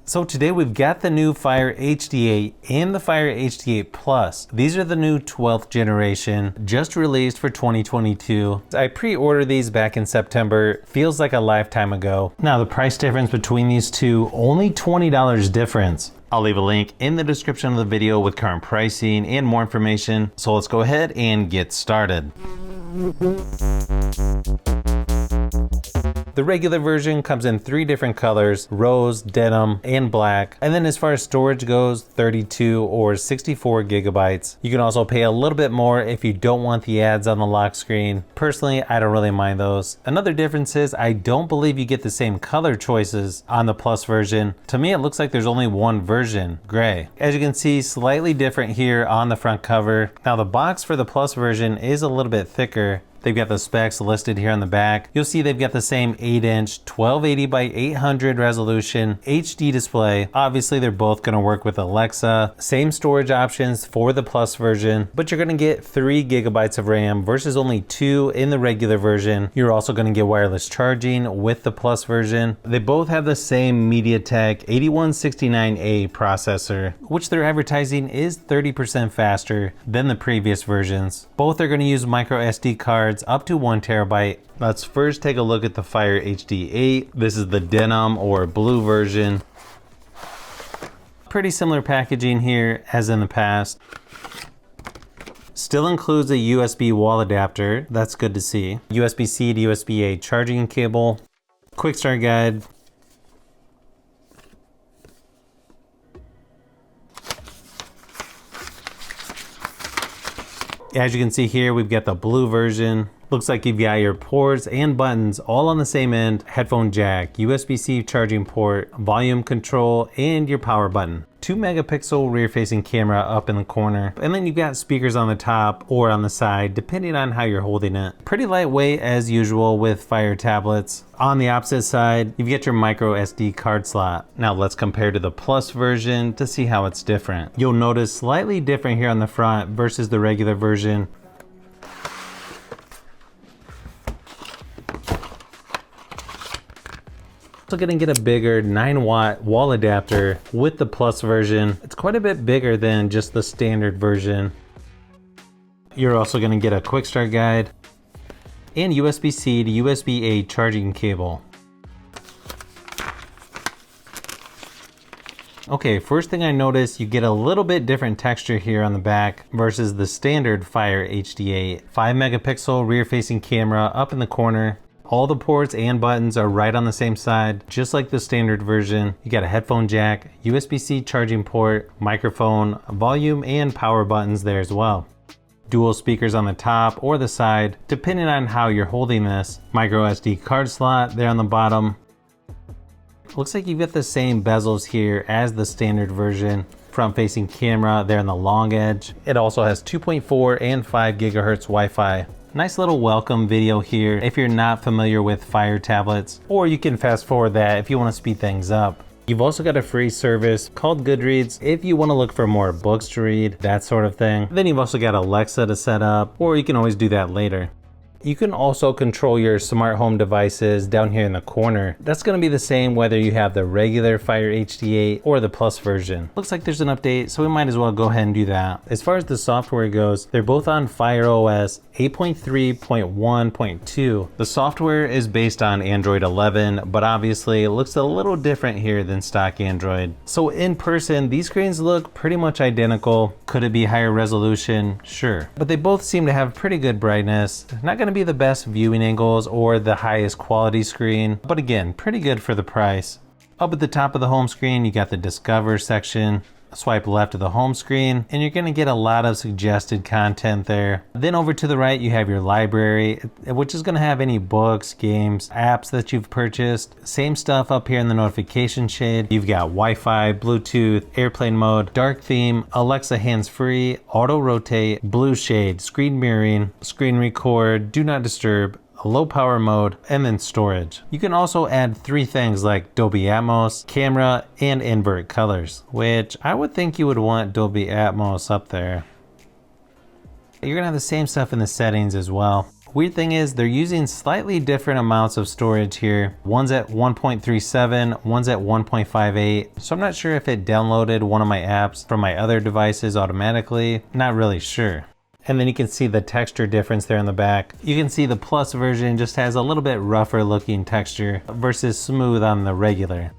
So today we've got the new Fire HD8 and the Fire HD8 Plus. These are the new 12th generation, just released for 2022. I pre-ordered these back in September, feels like a lifetime ago. Now the price difference between these two, only $20 difference. I'll leave a link in the description of the video with current pricing and more information. So let's go ahead and get started. The regular version comes in 3 different colors: rose, denim, and black. And then as far as storage goes, 32 or 64 gigabytes. You can also pay a little bit more if you don't want the ads on the lock screen. Personally, I don't really mind those. Another difference is I don't believe you get the same color choices on the Plus version. To me, it looks like there's only one version, gray. As you can see, slightly different here on the front cover. Now the box for the Plus version is a little bit thicker. They've got the specs listed here on the back. You'll see they've got the same 8-inch 1280 by 800 resolution HD display. Obviously, they're both going to work with Alexa. Same storage options for the Plus version, but you're going to get 3 gigabytes of RAM versus only 2 in the regular version. You're also going to get wireless charging with the Plus version. They both have the same MediaTek 8169A processor, which they're advertising is 30% faster than the previous versions. Both are going to use micro SD cards up to 1 terabyte. Let's first take a look at the Fire HD8. This is the denim or blue version. Pretty similar packaging here as in the past. Still includes a USB wall adapter. That's good to see. USB-C to USB-A charging cable. Quick start guide. As you can see here, we've got the blue version. Looks like you've got your ports and buttons all on the same end, headphone jack, USB-C charging port, volume control, and your power button. 2 megapixel rear facing camera up in the corner. And then you've got speakers on the top or on the side, depending on how you're holding it. Pretty lightweight as usual with Fire tablets. On the opposite side, you've got your micro SD card slot. Now let's compare to the Plus version to see how it's different. You'll notice slightly different here on the front versus the regular version. Also gonna get a bigger 9-watt wall adapter with the Plus version. It's quite a bit bigger than just the standard version. You're also gonna get a quick start guide and USB-C to USB-A charging cable. Okay, first thing I noticed, you get a little bit different texture here on the back versus the standard Fire HD8. 5 megapixel rear facing camera up in the corner. All the ports and buttons are right on the same side, just like the standard version. You got a headphone jack, USB-C charging port, microphone, volume, and power buttons there as well. Dual speakers on the top or the side, depending on how you're holding this. Micro SD card slot there on the bottom. Looks like you've got the same bezels here as the standard version. Front-facing camera there on the long edge. It also has 2.4 and 5 gigahertz Wi-Fi. Nice little welcome video here if you're not familiar with Fire tablets, or you can fast forward that if you want to speed things up. You've also got a free service called Goodreads if you want to look for more books to read, that sort of thing. Then you've also got Alexa to set up, or you can always do that later. You can also control your smart home devices down here in the corner. That's going to be the same whether you have the regular Fire HD8 or the Plus version. Looks like there's an update, so we might as well go ahead and do that. As far as the software goes, they're both on Fire OS 8.3.1.2. The software is based on Android 11, but obviously it looks a little different here than stock Android. So in person, these screens look pretty much identical. Could it be higher resolution? Sure. But they both seem to have pretty good brightness. Not going to be the best viewing angles or the highest quality screen, but again, pretty good for the price. Up at the top of the home screen, you got the Discover section. Swipe left of the home screen and you're going to get a lot of suggested content there. Then over to the right you have your library, which is going to have any books, games, apps that you've purchased. Same stuff up here in the notification shade. You've got Wi-Fi, Bluetooth, airplane mode, dark theme, Alexa hands-free, auto rotate, blue shade, screen mirroring, screen record, do not disturb, low power mode, and then storage. You can also add 3 things like Dolby Atmos, camera, and invert colors, which I would think you would want Dolby Atmos up there. You're gonna have the same stuff in the settings as well. Weird thing is they're using slightly different amounts of storage here. One's at 1.37, one's at 1.58. So I'm not sure if it downloaded one of my apps from my other devices automatically. Not really sure. And then you can see the texture difference there in the back. You can see the Plus version just has a little bit rougher looking texture versus smooth on the regular.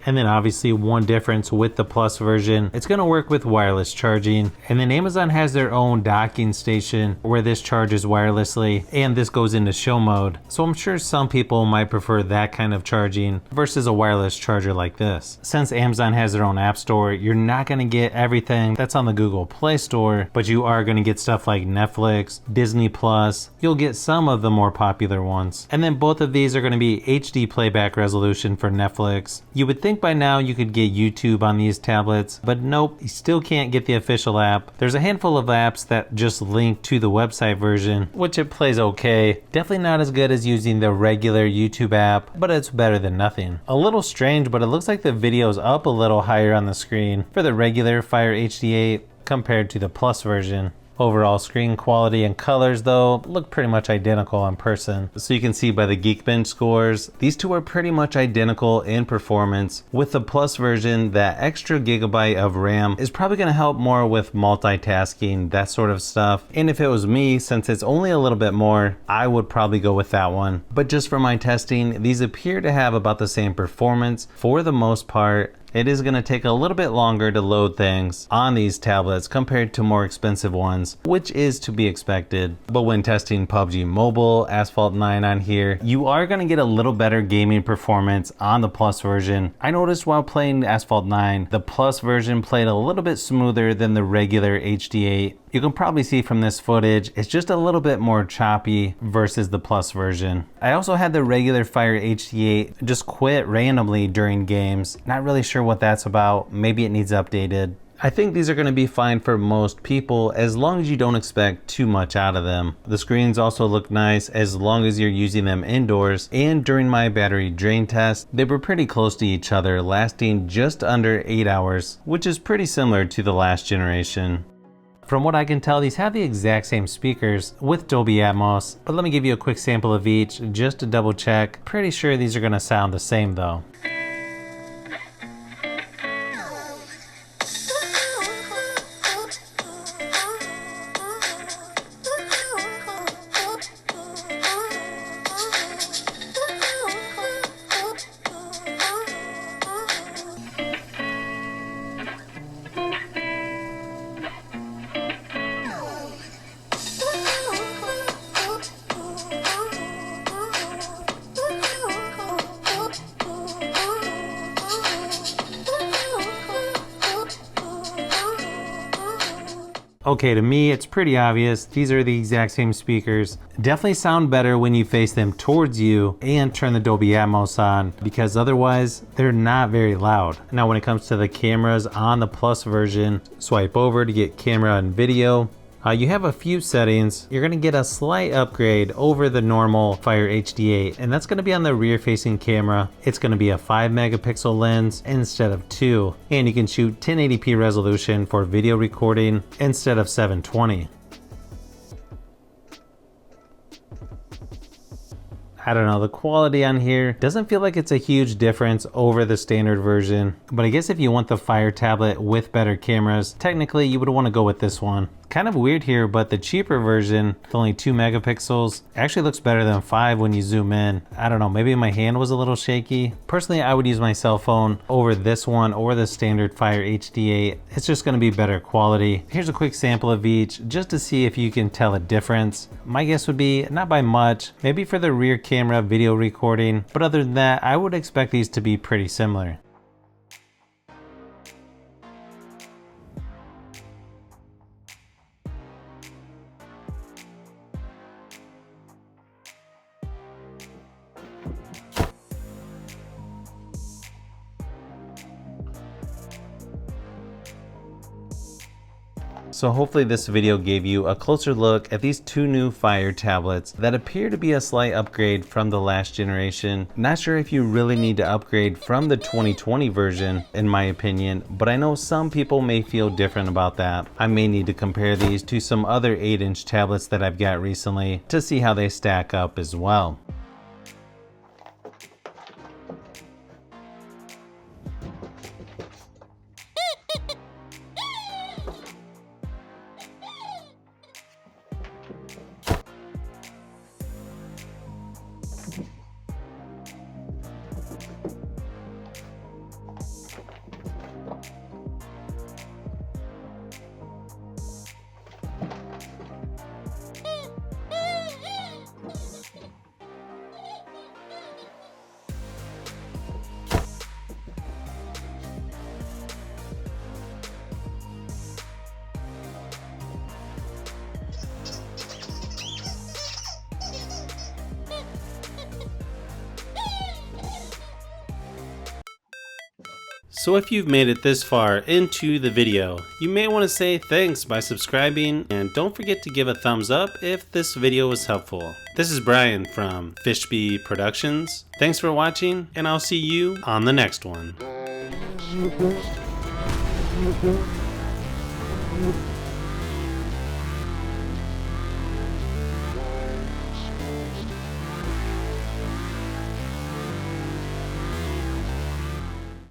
And then obviously one difference with the Plus version, it's gonna work with wireless charging. And then Amazon has their own docking station where this charges wirelessly and this goes into show mode. So I'm sure some people might prefer that kind of charging versus a wireless charger like this. Since Amazon has their own app store, you're not gonna get everything that's on the Google Play Store, but you are gonna get stuff like Netflix, Disney Plus. You'll get some of the more popular ones. And then both of these are gonna be HD playback resolution for Netflix. You would think by now you could get YouTube on these tablets, but nope, you still can't get the official app. There's a handful of apps that just link to the website version, which it plays okay. Definitely not as good as using the regular YouTube app, but it's better than nothing. A little strange, but it looks like the video's up a little higher on the screen for the regular Fire HD8 compared to the Plus version. Overall screen quality and colors though look pretty much identical in person. So you can see by the Geekbench scores, these two are pretty much identical in performance. With the Plus version, that extra gigabyte of RAM is probably going to help more with multitasking, that sort of stuff. And if it was me, since it's only a little bit more, I would probably go with that one. But just for my testing, these appear to have about the same performance for the most part. It is going to take a little bit longer to load things on these tablets compared to more expensive ones, which is to be expected. But when testing PUBG Mobile, Asphalt 9 on here, you are going to get a little better gaming performance on the Plus version. I noticed while playing Asphalt 9, the Plus version played a little bit smoother than the regular HD8. You can probably see from this footage, it's just a little bit more choppy versus the Plus version. I also had the regular Fire HD8 just quit randomly during games. Not really sure what that's about. Maybe it needs updated. I think these are going to be fine for most people as long as you don't expect too much out of them. The screens also look nice as long as you're using them indoors, and during my battery drain test, they were pretty close to each other, lasting just under 8 hours, which is pretty similar to the last generation. From what I can tell, these have the exact same speakers with Dolby Atmos, but let me give you a quick sample of each just to double check. Pretty sure these are going to sound the same though. Okay, to me, it's pretty obvious. These are the exact same speakers. Definitely sound better when you face them towards you and turn the Dolby Atmos on, because otherwise they're not very loud. Now, when it comes to the cameras on the Plus version, swipe over to get camera and video. You have a few settings. You're gonna get a slight upgrade over the normal Fire HD8, and that's gonna be on the rear facing camera. It's gonna be a 5 megapixel lens instead of 2, and you can shoot 1080p resolution for video recording instead of 720. I don't know, the quality on here doesn't feel like it's a huge difference over the standard version, but I guess if you want the Fire tablet with better cameras, technically you would want to go with this one. Kind of weird here, but the cheaper version, with only 2 megapixels, actually looks better than 5 when you zoom in. I don't know, maybe my hand was a little shaky. Personally, I would use my cell phone over this one or the standard Fire HD8. It's just going to be better quality. Here's a quick sample of each just to see if you can tell a difference. My guess would be not by much, maybe for the rear camera video recording, but other than that, I would expect these to be pretty similar. So hopefully this video gave you a closer look at these two new Fire tablets that appear to be a slight upgrade from the last generation. Not sure if you really need to upgrade from the 2020 version in my opinion, but I know some people may feel different about that. I may need to compare these to some other 8-inch tablets that I've got recently to see how they stack up as well. So if you've made it this far into the video, you may want to say thanks by subscribing, and don't forget to give a thumbs up if this video was helpful. This is Brian from Fishbee Productions. Thanks for watching, and I'll see you on the next one.